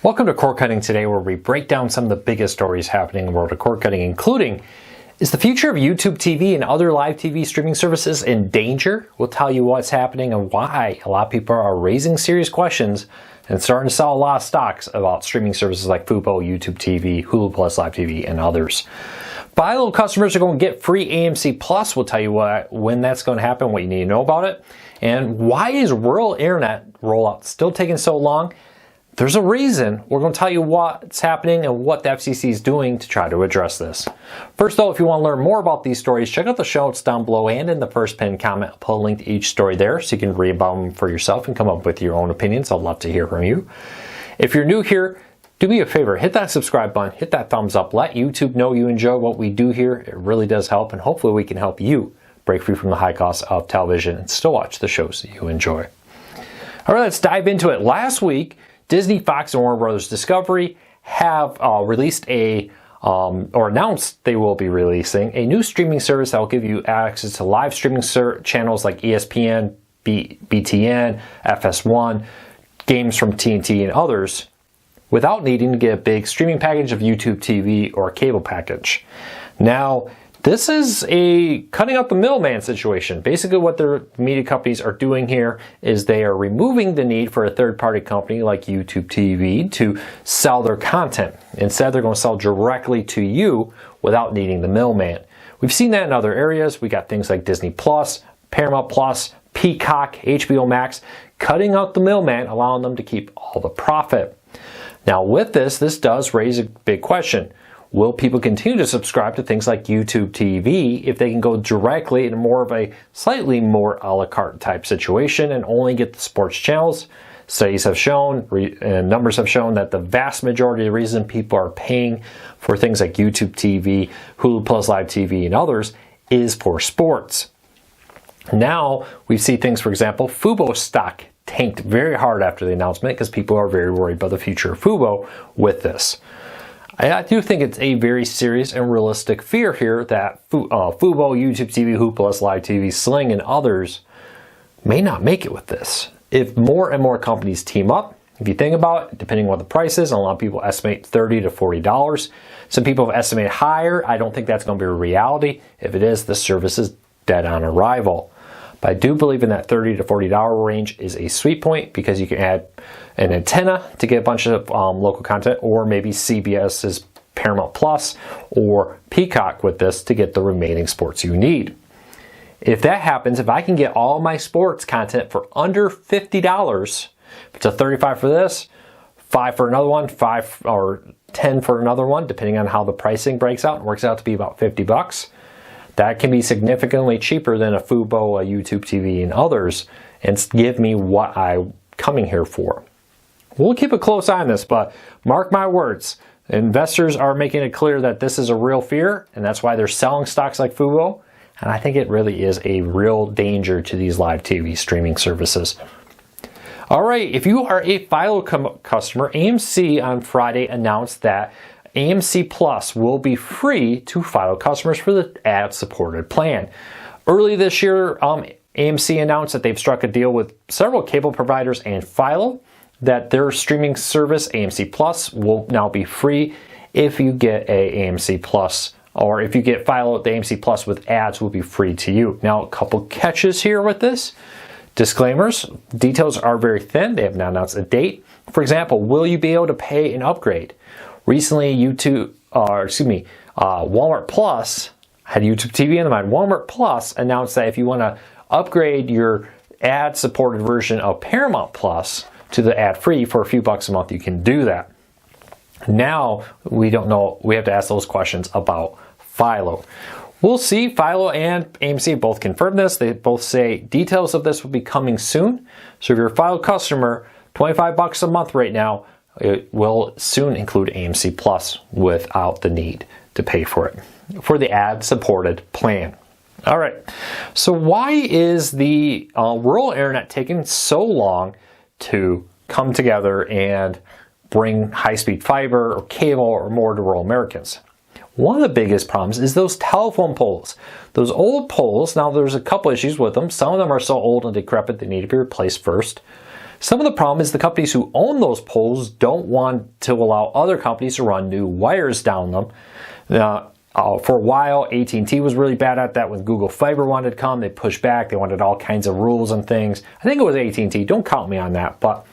Welcome to Cord Cutting Today, where we break down some of the biggest stories happening in the world of cord cutting, including: is the future of YouTube TV and other live TV streaming services in danger? We'll tell you what's happening and why a lot of people are raising serious questions and starting to sell a lot of stocks about streaming services like Fubo, YouTube TV, Hulu Plus Live TV, and others. Philo customers are going to get free AMC Plus. We'll tell you when that's going to happen, what you need to know about it, and why is rural internet rollout still taking so long? There's a reason. We're going to tell you what's happening and what the FCC is doing to try to address this. First though, if you want to learn more about these stories, check out the show notes down below and in the first pinned comment. I'll put a link to each story there so you can read about them for yourself and come up with your own opinions. I'd love to hear from you. If you're new here, do me a favor, hit that subscribe button, hit that thumbs up, let YouTube know you enjoy what we do here. It really does help, and hopefully we can help you break free from the high cost of television and still watch the shows that you enjoy. All right, let's dive into it. Last week, Disney, Fox, and Warner Brothers Discovery have released or announced they will be releasing a new streaming service that will give you access to live streaming channels like ESPN, BTN, FS1, games from TNT, and others, without needing to get a big streaming package of YouTube TV or a cable package. Now, this is a cutting out the middleman situation. Basically what the media companies are doing here is they are removing the need for a third-party company like YouTube TV to sell their content. Instead, they're going to sell directly to you without needing the middleman. We've seen that in other areas. We got things like Disney Plus, Paramount Plus, Peacock, HBO Max, cutting out the middleman, allowing them to keep all the profit. Now with this does raise a big question. Will people continue to subscribe to things like YouTube TV if they can go directly in more of a slightly more a la carte type situation and only get the sports channels? Studies have shown, and numbers have shown, that the vast majority of the reason people are paying for things like YouTube TV, Hulu Plus Live TV, and others is for sports. Now we see things, for example, Fubo stock tanked very hard after the announcement because people are very worried about the future of Fubo with this. I do think it's a very serious and realistic fear here that Fubo, YouTube TV, Hulu Plus Live TV, Sling, and others may not make it with this. If more and more companies team up, if you think about it, depending on what the price is, and a lot of people estimate $30 to $40. Some people have estimated higher. I don't think that's going to be a reality. If it is, the service is dead on arrival. But I do believe in that $30 to $40 range is a sweet point because you can add an antenna to get a bunch of local content, or maybe CBS's Paramount Plus or Peacock with this to get the remaining sports you need. If that happens, if I can get all my sports content for under $50, it's a $35 for this, $5 for another one, $5 or $10 for another one, depending on how the pricing breaks out. It works out to be about $50. That can be significantly cheaper than a Fubo, a YouTube TV, and others, and give me what I'm coming here for. We'll keep a close eye on this, but mark my words, investors are making it clear that this is a real fear, and that's why they're selling stocks like Fubo, and I think it really is a real danger to these live TV streaming services. All right, if you are a Philo customer, AMC on Friday announced that AMC Plus will be free to Philo customers for the ad-supported plan. Early this year, AMC announced that they've struck a deal with several cable providers and Philo that their streaming service, AMC Plus, will now be free if you get a AMC Plus, or if you get Philo, the AMC Plus with ads will be free to you. Now, a couple catches here with this. Disclaimers, details are very thin. They have not announced a date. For example, will you be able to pay an upgrade? Recently, Walmart Plus had YouTube TV in mind. Walmart Plus announced that if you want to upgrade your ad-supported version of Paramount Plus to the ad-free for a few bucks a month, you can do that. Now, we don't know. We have to ask those questions about Philo. We'll see. Philo and AMC both confirmed this. They both say details of this will be coming soon. So if you're a Philo customer, $25 a month right now, it will soon include AMC Plus without the need to pay for it, for the ad-supported plan. All right, so why is the rural internet taking so long to come together and bring high-speed fiber or cable or more to rural Americans? One of the biggest problems is those telephone poles. Those old poles, now there's a couple issues with them. Some of them are so old and decrepit they need to be replaced first. Some of the problem is the companies who own those poles don't want to allow other companies to run new wires down them. For a while, AT&T was really bad at that. When Google Fiber wanted to come, they pushed back. They wanted all kinds of rules and things. I think it was AT&T. Don't count me on that. But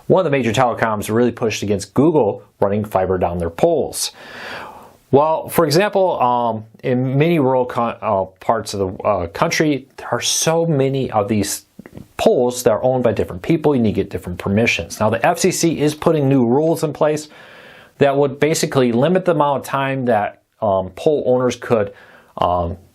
one of the major telecoms really pushed against Google running fiber down their poles. Well, for example, in many rural parts of the country, there are so many of these poles that are owned by different people. You need to get different permissions. Now, the FCC is putting new rules in place that would basically limit the amount of time that pole owners could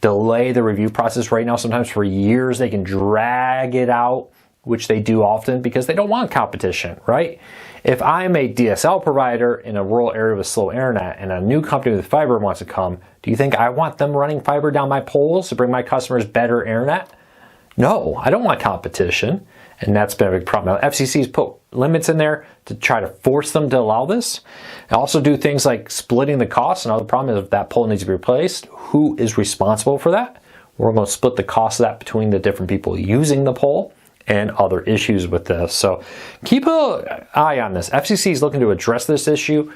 delay the review process. Right now, sometimes for years, they can drag it out, which they do often because they don't want competition, right? If I'm a DSL provider in a rural area with slow internet and a new company with fiber wants to come, do you think I want them running fiber down my poles to bring my customers better internet? No, I don't want competition, and that's been a big problem. Now, FCC's put limits in there to try to force them to allow this. They also do things like splitting the costs. Another problem is if that pole needs to be replaced, who is responsible for that? We're going to split the cost of that between the different people using the pole and other issues with this. So keep an eye on this. FCC is looking to address this issue.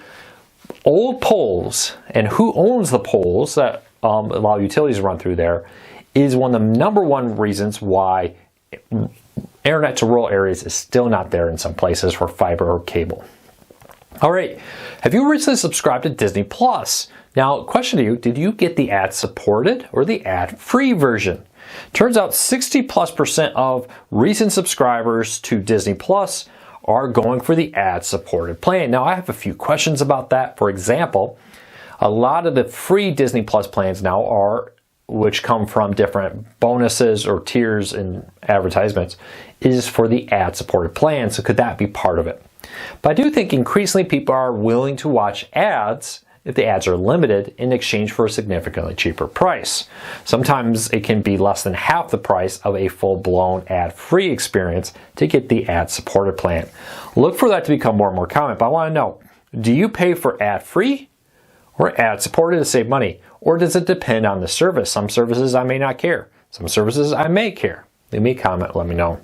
Old poles and who owns the poles that allow utilities to run through there is one of the #1 reasons why internet to rural areas is still not there in some places for fiber or cable. All right, have you recently subscribed to Disney Plus? Now, question to you, did you get the ad-supported or the ad-free version? Turns out 60+% of recent subscribers to Disney Plus are going for the ad-supported plan. Now, I have a few questions about that. For example, a lot of the free Disney Plus plans now are, which come from different bonuses or tiers in advertisements, is for the ad-supported plan. So could that be part of it? But I do think increasingly people are willing to watch ads if the ads are limited in exchange for a significantly cheaper price. Sometimes it can be less than half the price of a full-blown ad-free experience to get the ad-supported plan. Look for that to become more and more common, but I want to know, do you pay for ad-free or ad-supported to save money? Or does it depend on the service? Some services I may not care. Some services I may care. Leave me a comment, let me know.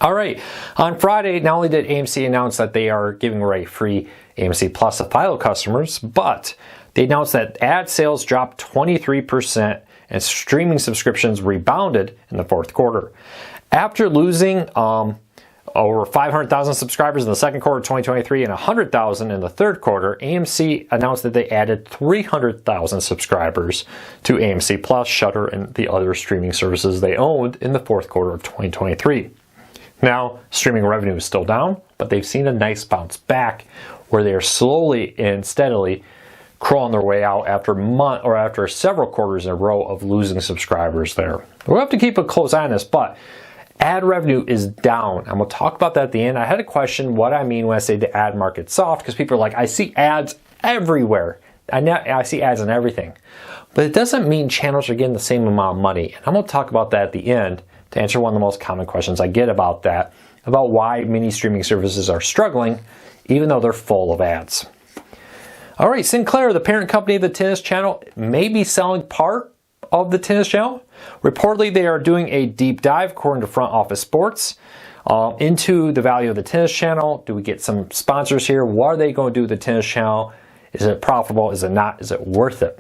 All right, on Friday, not only did AMC announce that they are giving away free AMC Plus to Philo customers, but they announced that ad sales dropped 23% and streaming subscriptions rebounded in the fourth quarter. After losing over 500,000 subscribers in the second quarter of 2023 and 100,000 in the third quarter, AMC announced that they added 300,000 subscribers to AMC Plus, Shudder, and the other streaming services they owned in the fourth quarter of 2023. Now, streaming revenue is still down, but they've seen a nice bounce back where they are slowly and steadily crawling their way out after several quarters in a row of losing subscribers there. We'll have to keep a close eye on this, but ad revenue is down, and we'll talk about that at the end. I had a question what I mean when I say the ad market's soft, because people are like, I see ads everywhere. I see ads on everything. But it doesn't mean channels are getting the same amount of money. And I'm going to talk about that at the end to answer one of the most common questions I get about that, about why many streaming services are struggling, even though they're full of ads. All right, Sinclair, the parent company of the Tennis Channel, may be selling part of the Tennis Channel. Reportedly, they are doing a deep dive, according to Front Office Sports, into the value of the Tennis Channel. Do we get some sponsors here? What are they going to do with the Tennis Channel? Is it profitable? Is it not? Is it worth it?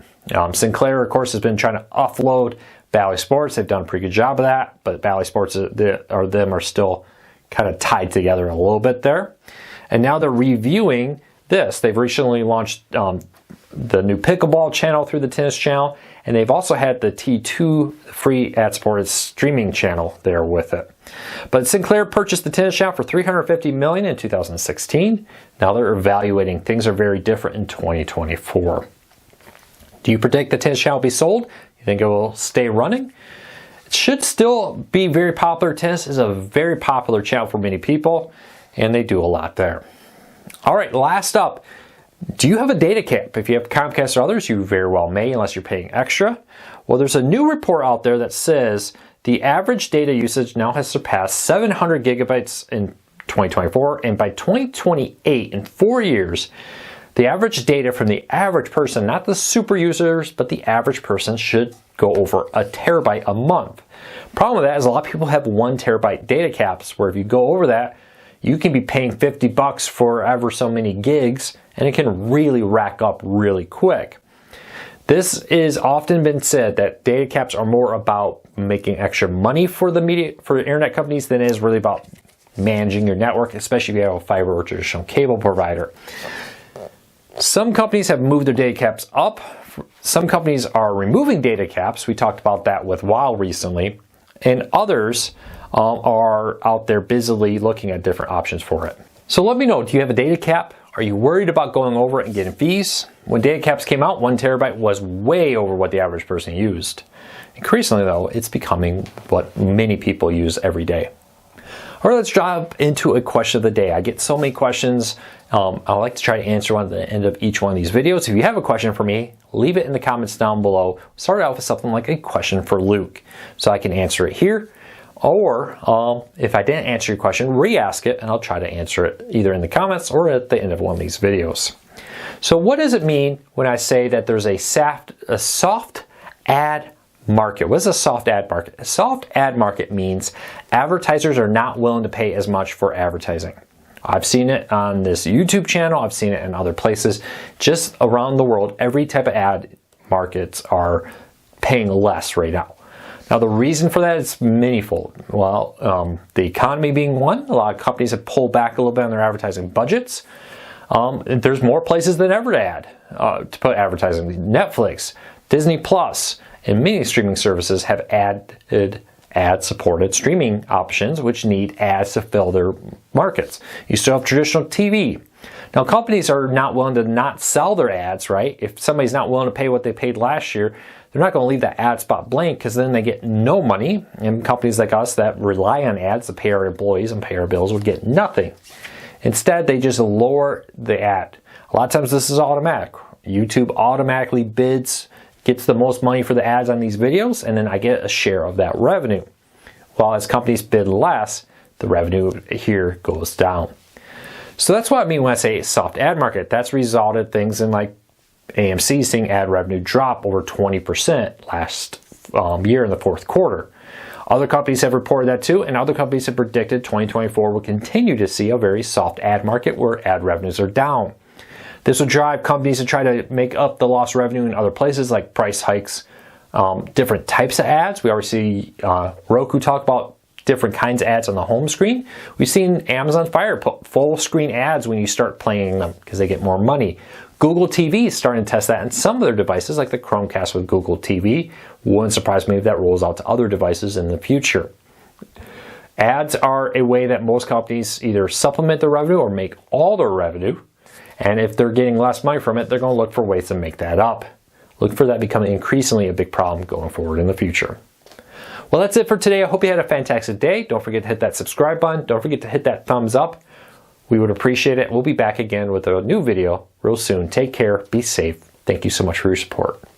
Sinclair, of course, has been trying to offload Bally Sports. They've done a pretty good job of that, but Bally Sports are still kind of tied together a little bit there. And now they're reviewing this. They've recently launched the new pickleball channel through the Tennis Channel, and they've also had the T2 free ad-supported streaming channel there with it. But Sinclair purchased the Tennis Channel for $350 million in 2016. Now they're evaluating. Things are very different in 2024. Do you predict the Tennis Channel will be sold? You think it will stay running? It should still be very popular. Tennis is a very popular channel for many people, and they do a lot there. All right, last up, do you have a data cap? If you have Comcast or others, you very well may, unless you're paying extra. Well, there's a new report out there that says the average data usage now has surpassed 700 gigabytes in 2024, and by 2028, in 4 years, the average data from the average person, not the super users, but the average person should go over a terabyte a month. Problem with that is a lot of people have 1 terabyte data caps, where if you go over that, you can be paying $50 for ever so many gigs, and it can really rack up really quick. This is often been said that data caps are more about making extra money for the internet companies than it is really about managing your network, especially if you have a fiber or traditional cable provider. Some companies have moved their data caps up. Some companies are removing data caps. We talked about that with WOW recently. And others are out there busily looking at different options for it. So let me know, do you have a data cap? Are you worried about going over it and getting fees? When data caps came out, 1 terabyte was way over what the average person used. Increasingly though, it's becoming what many people use every day. All right, let's jump into a question of the day. I get so many questions. I like to try to answer one at the end of each one of these videos. If you have a question for me, leave it in the comments down below. Start out with something like a question for Luke, so I can answer it here. Or if I didn't answer your question, re-ask it, and I'll try to answer it either in the comments or at the end of one of these videos. So what does it mean when I say that there's a soft ad market? What is a soft ad market? A soft ad market means advertisers are not willing to pay as much for advertising. I've seen it on this YouTube channel. I've seen it in other places. Just around the world, every type of ad markets are paying less right now. Now, the reason for that is manifold. Well, the economy being one, a lot of companies have pulled back a little bit on their advertising budgets. There's more places than ever to put advertising. Netflix, Disney Plus, and many streaming services have added ad-supported streaming options which need ads to fill their markets. You still have traditional TV. Now, companies are not willing to not sell their ads, right? If somebody's not willing to pay what they paid last year, they're not going to leave that ad spot blank because then they get no money. And companies like us that rely on ads to pay our employees and pay our bills would get nothing. Instead, they just lower the ad. A lot of times this is automatic. YouTube automatically bids, gets the most money for the ads on these videos, and then I get a share of that revenue. While as companies bid less, the revenue here goes down. So that's what I mean when I say soft ad market. That's resulted in things in like AMC seeing ad revenue drop over 20% last year in the fourth quarter. Other companies have reported that too, and other companies have predicted 2024 will continue to see a very soft ad market where ad revenues are down. This will drive companies to try to make up the lost revenue in other places like price hikes, different types of ads. We already see Roku talk about different kinds of ads on the home screen. We've seen Amazon Fire put full screen ads when you start playing them because they get more money. Google TV is starting to test that on some of their devices like the Chromecast with Google TV. Wouldn't surprise me if that rolls out to other devices in the future. Ads are a way that most companies either supplement their revenue or make all their revenue. And if they're getting less money from it, they're going to look for ways to make that up. Look for that becoming increasingly a big problem going forward in the future. Well, that's it for today. I hope you had a fantastic day. Don't forget to hit that subscribe button. Don't forget to hit that thumbs up. We would appreciate it. We'll be back again with a new video real soon. Take care. Be safe. Thank you so much for your support.